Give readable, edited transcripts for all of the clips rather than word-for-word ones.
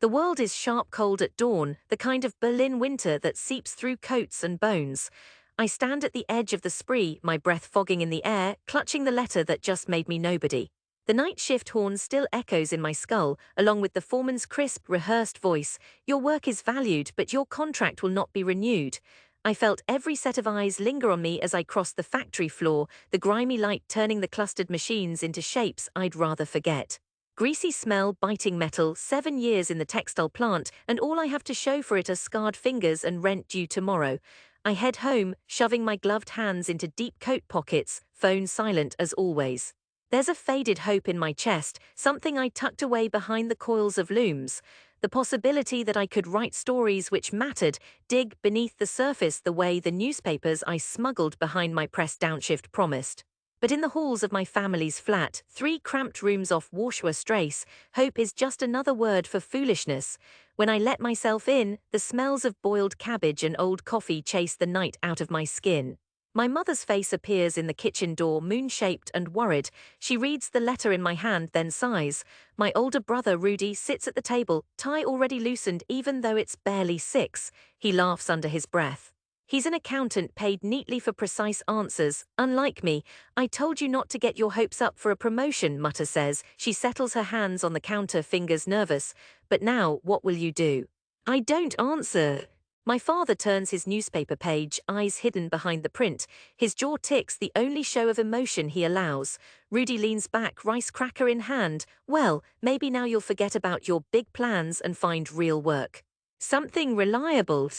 The world is sharp cold at dawn, the kind of Berlin winter that seeps through coats and bones. I stand at the edge of the spree, my breath fogging in the air, clutching the letter that just made me nobody. The night shift horn still echoes in my skull, along with the foreman's crisp, rehearsed voice. Your work is valued, but your contract will not be renewed. I felt every set of eyes linger on me as I crossed the factory floor, the grimy light turning the clustered machines into shapes I'd rather forget. Greasy smell, biting metal, 7 years in the textile plant, and all I have to show for it are scarred fingers and rent due tomorrow. I head home, shoving my gloved hands into deep coat pockets, phone silent as always. There's a faded hope in my chest, something I tucked away behind the coils of looms. The possibility that I could write stories which mattered, dig beneath the surface the way the newspapers I smuggled behind my press downshift promised. But in the halls of my family's flat, 3 cramped rooms off Warschauer Strasse, hope is just another word for foolishness. When I let myself in, the smells of boiled cabbage and old coffee chase the night out of my skin. My mother's face appears in the kitchen door, moon-shaped and worried. She reads the letter in my hand, then sighs. My older brother, Rudy, sits at the table, tie already loosened even though it's barely 6. He laughs under his breath. He's an accountant paid neatly for precise answers. Unlike me, I told you not to get your hopes up for a promotion, Mutter says. She settles her hands on the counter, fingers nervous. But now, what will you do? I don't answer. My father turns his newspaper page, eyes hidden behind the print. His jaw ticks, the only show of emotion he allows. Rudy leans back, rice cracker in hand. Well, maybe now you'll forget about your big plans and find real work. Something reliable.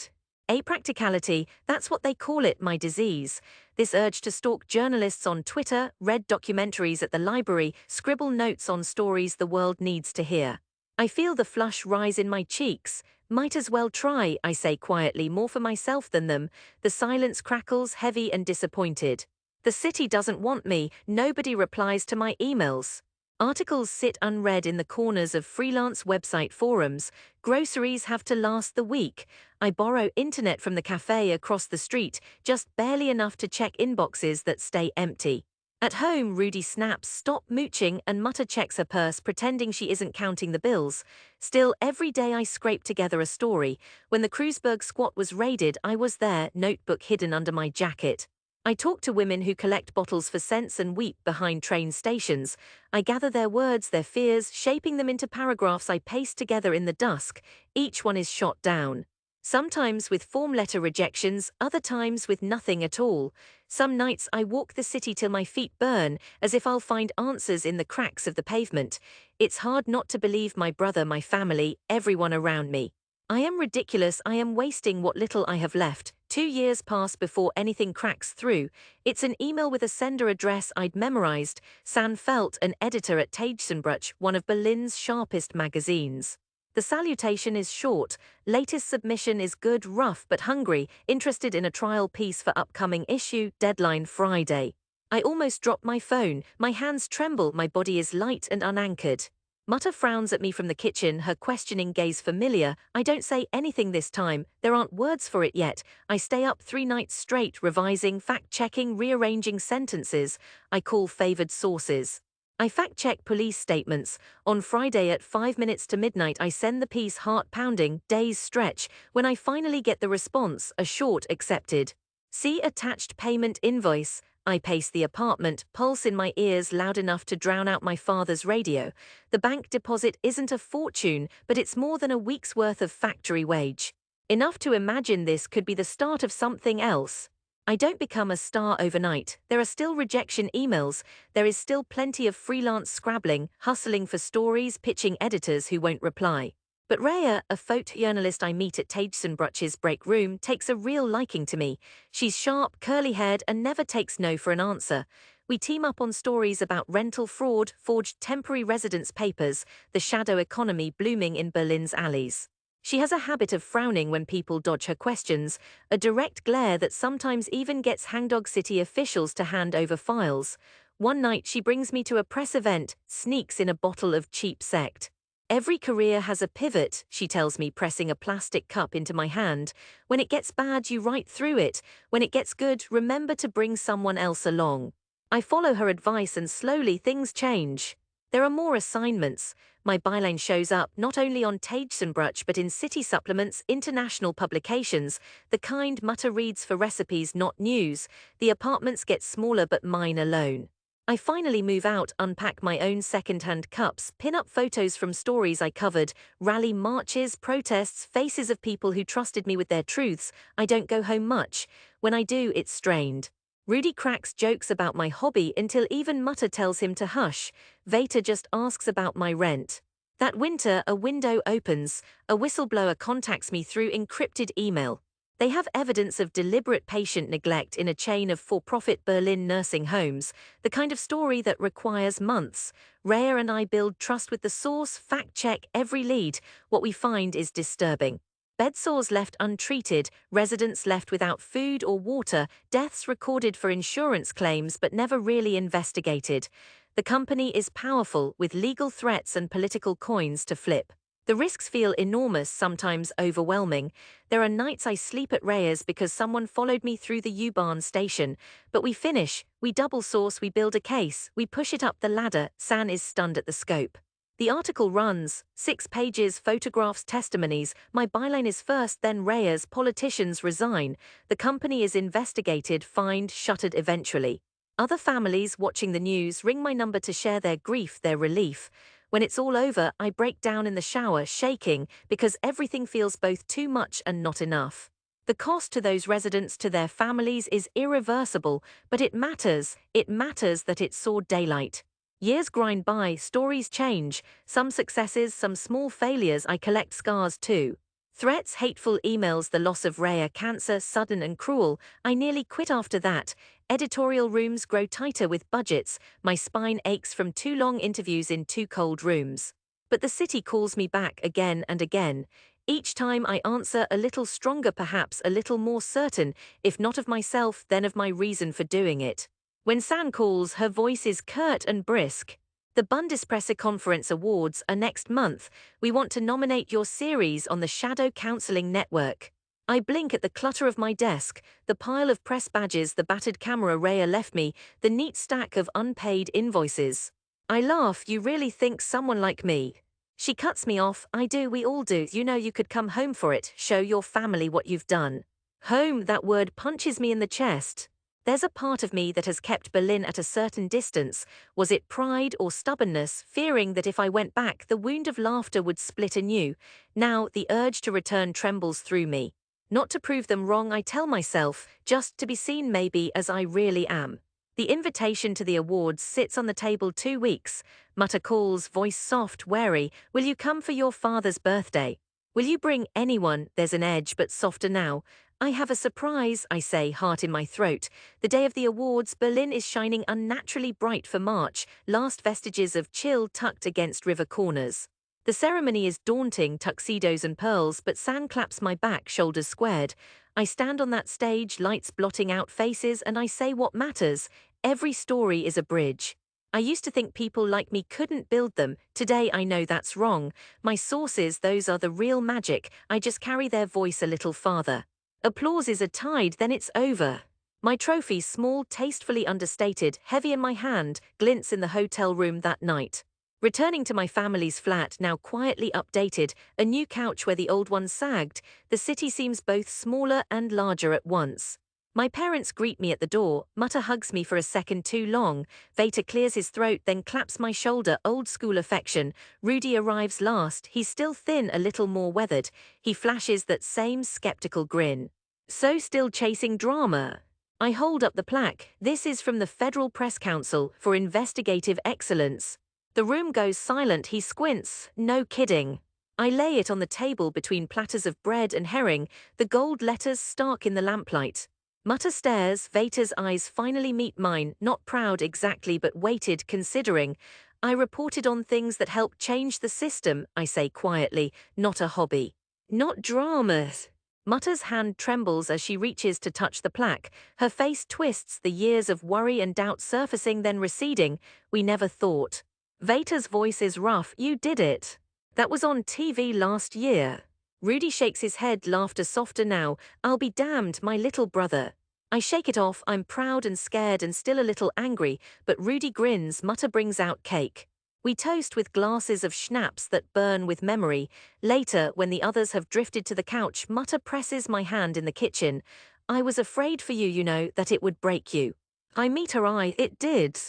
Apracticality, that's what they call it, my disease. This urge to stalk journalists on Twitter, read documentaries at the library, scribble notes on stories the world needs to hear. I feel the flush rise in my cheeks. Might as well try, I say quietly, more for myself than them. The silence crackles, heavy and disappointed. The city doesn't want me, nobody replies to my emails. Articles sit unread in the corners of freelance website forums. Groceries have to last the week. I borrow internet from the cafe across the street, just barely enough to check inboxes that stay empty. At home, Rudy snaps, "Stop mooching," and Mutter checks her purse, pretending she isn't counting the bills. Still, every day I scrape together a story. When the Kreuzberg squat was raided, I was there, notebook hidden under my jacket. I talk to women who collect bottles for cents and weep behind train stations. I gather their words, their fears, shaping them into paragraphs I paste together in the dusk. Each one is shot down. Sometimes with form letter rejections, other times with nothing at all. Some nights I walk the city till my feet burn, as if I'll find answers in the cracks of the pavement. It's hard not to believe my brother, my family, everyone around me. I am ridiculous, I am wasting what little I have left. 2 years pass before anything cracks through. It's an email with a sender address I'd memorized. San Felt, an editor at Tagesenbruch, one of Berlin's sharpest magazines. The salutation is short. Latest submission is good, rough but hungry, interested in a trial piece for upcoming issue, deadline Friday. I almost drop my phone, my hands tremble, my body is light and unanchored. Mutter frowns at me from the kitchen, her questioning gaze familiar. I don't say anything this time, there aren't words for it yet. I stay up 3 nights straight, revising, fact-checking, rearranging sentences. I call favored sources. I fact-check police statements. On Friday at 5 minutes to midnight I send the piece heart-pounding, days stretch. When I finally get the response, a short accepted. See attached payment invoice. I pace the apartment, pulse in my ears loud enough to drown out my father's radio. The bank deposit isn't a fortune, but it's more than a week's worth of factory wage. Enough to imagine this could be the start of something else. I don't become a star overnight. There are still rejection emails. There is still plenty of freelance scrabbling, hustling for stories, pitching editors who won't reply. But Rhea, a photojournalist I meet at Tagesenbruch's break room, takes a real liking to me. She's sharp, curly-haired, and never takes no for an answer. We team up on stories about rental fraud, forged temporary residence papers, the shadow economy blooming in Berlin's alleys. She has a habit of frowning when people dodge her questions, a direct glare that sometimes even gets Hangdog City officials to hand over files. One night she brings me to a press event, sneaks in a bottle of cheap sect. Every career has a pivot, she tells me, pressing a plastic cup into my hand. When it gets bad, you write through it. When it gets good, remember to bring someone else along. I follow her advice and slowly things change. There are more assignments. My byline shows up not only on Tagesenbruch but in city supplements, international publications, the kind Mutter reads for recipes, not news. The apartments get smaller but mine alone. I finally move out, unpack my own second-hand cups, pin up photos from stories I covered, rally marches, protests, faces of people who trusted me with their truths. I don't go home much. When I do, it's strained. Rudy cracks jokes about my hobby until even Mutter tells him to hush. Vater just asks about my rent. That winter, a window opens. A whistleblower contacts me through encrypted email. They have evidence of deliberate patient neglect in a chain of for-profit Berlin nursing homes, the kind of story that requires months. Rhea and I build trust with the source, fact-check every lead. What we find is disturbing. Bedsores left untreated, residents left without food or water, deaths recorded for insurance claims but never really investigated. The company is powerful, with legal threats and political coins to flip. The risks feel enormous, sometimes overwhelming. There are nights I sleep at Rhea's because someone followed me through the U-Bahn station. But we finish, we double source, we build a case, we push it up the ladder. San is stunned at the scope. The article runs, 6 pages, photographs, testimonies. My byline is first, then Rhea's. Politicians resign. The company is investigated, fined, shuttered eventually. Other families watching the news ring my number to share their grief, their relief. When it's all over, I break down in the shower, shaking, because everything feels both too much and not enough. The cost to those residents, to their families, is irreversible, but it matters that it saw daylight. Years grind by, stories change, some successes, some small failures. I collect scars too. Threats, hateful emails, the loss of Rhea, cancer, sudden and cruel. I nearly quit after that. Editorial rooms grow tighter with budgets. My spine aches from too long interviews in too cold rooms. But the city calls me back again and again. Each time I answer a little stronger, perhaps a little more certain, if not of myself, then of my reason for doing it. When San calls, her voice is curt and brisk. The Bundespressekonferenz Awards are next month. We want to nominate your series on the Shadow Counseling Network. I blink at the clutter of my desk, the pile of press badges, the battered camera Rhea left me, the neat stack of unpaid invoices. I laugh. You really think someone like me? She cuts me off. I do, we all do. You know, you could come home for it, show your family what you've done. Home, that word punches me in the chest. There's a part of me that has kept Berlin at a certain distance. Was it pride or stubbornness, fearing that if I went back, the wound of laughter would split anew? Now, the urge to return trembles through me. Not to prove them wrong, I tell myself, just to be seen maybe as I really am. The invitation to the awards sits on the table 2 weeks. Mutter calls, voice soft, wary. Will you come for your father's birthday? Will you bring anyone? There's an edge, but softer now. I have a surprise, I say, heart in my throat. The day of the awards, Berlin is shining unnaturally bright for March, last vestiges of chill tucked against river corners. The ceremony is daunting, tuxedos and pearls, but San claps my back, shoulders squared. I stand on that stage, lights blotting out faces, and I say what matters. Every story is a bridge. I used to think people like me couldn't build them. Today I know that's wrong. My sources, those are the real magic. I just carry their voice a little farther. Applause is a tide, then it's over. My trophy, small, tastefully understated, heavy in my hand, glints in the hotel room that night. Returning to my family's flat, now quietly updated, a new couch where the old one sagged, the city seems both smaller and larger at once. My parents greet me at the door. Mutter hugs me for a second too long. Vater clears his throat, then claps my shoulder, old school affection. Rudy arrives last. He's still thin, a little more weathered. He flashes that same skeptical grin. So still chasing drama. I hold up the plaque. This is from the Federal Press Council for Investigative Excellence. The room goes silent. He squints. No kidding. I lay it on the table between platters of bread and herring, the gold letters stark in the lamplight. Mutter stares. Vater's eyes finally meet mine, not proud exactly but weighted, considering. I reported on things that help change the system, I say quietly, not a hobby. Not dramas. Mutter's hand trembles as she reaches to touch the plaque. Her face twists, the years of worry and doubt surfacing then receding. We never thought. Vater's voice is rough. You did it. That was on TV last year. Rudy shakes his head, laughter softer now. I'll be damned, my little brother. I shake it off. I'm proud and scared and still a little angry, but Rudy grins. Mutter brings out cake. We toast with glasses of schnapps that burn with memory. Later, when the others have drifted to the couch, Mutter presses my hand in the kitchen. I was afraid for you, that it would break you. I meet her eye. It did.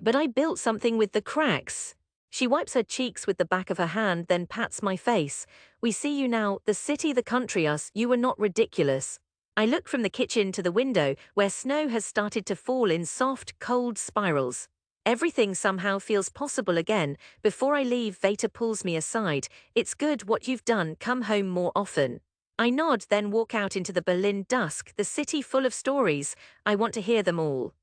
But I built something with the cracks. She wipes her cheeks with the back of her hand, then pats my face. We see you now, the city, the country, us. You were not ridiculous. I look from the kitchen to the window, where snow has started to fall in soft, cold spirals. Everything somehow feels possible again. Before I leave, Veta pulls me aside. It's good what you've done, come home more often. I nod, then walk out into the Berlin dusk, the city full of stories. I want to hear them all.